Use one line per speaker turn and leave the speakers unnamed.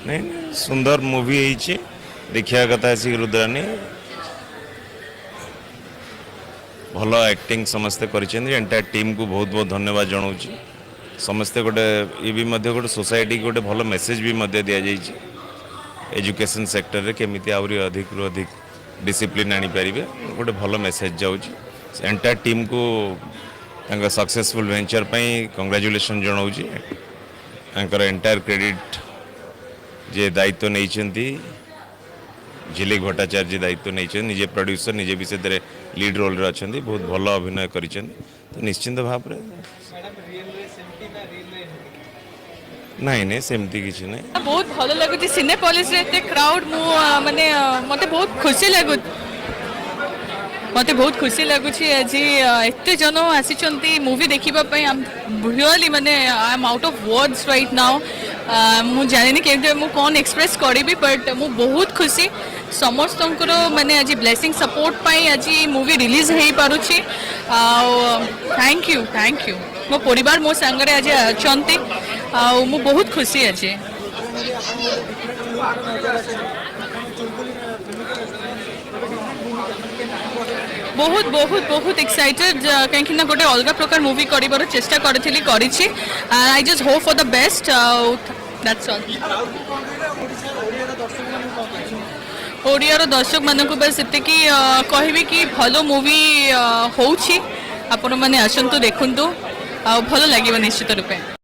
नहीं सुंदर मूवी है देखा कथा आसिक रुद्रानी भल एक्टिंग समस्ते एंटायर टीम को बहुत बहुत धन्यवाद जनाऊँ समस्ते गोटे ये भी गोटे सोसाइटी गोटे भल मेसेज भी दि जाए एजुकेशन सेक्टर रे केमिति आउरी अधिक रु अधिक डिसिप्लिन आनी पारिबे गोटे भल मेसेज जाउची एंटायर टीम को सक्सेसफुल वेंचर पई कांग्रेचुलेशन जनाऊँ एंटायर क्रेडिट जे दायित्व नहीं झिलिक भट्टाचार्य दायित्व नहीं निजे प्रोड्यूसर निजे भी से लीड रोल रे अच्छा बहुत भल अभिनय कर तो निश्चिंत भाव नहीं नहीं सेमती किसी नहीं
बहुत भल लगुच सिनेपोलिस रे क्राउड माने मते बहुत खुशी लगुच आज एत जन आसी मूवी देखा रियली माने I am out of words right now मु जानी के मु कौन एक्सप्रेस करी बट मु बहुत खुशी समस्त माने आज ब्लेसिंग सपोर्ट पाई आज मूवी रिलीज हो पारुछि थैंक यू मो परिवार मो संगरे आज अछंती मु बहुत खुशी अच्छे बहुत बहुत बहुत एक्साइटेड कहीं ना गोटे अलग प्रकार मूवी कर चेष्टा करी I just hope for the best that's all Odiyar दर्शक मानक बस एति कहबी कि भलो मूवी होउछि आपण माने आसंतु देखंतु आ भलो लागिबा निश्चित रूपे।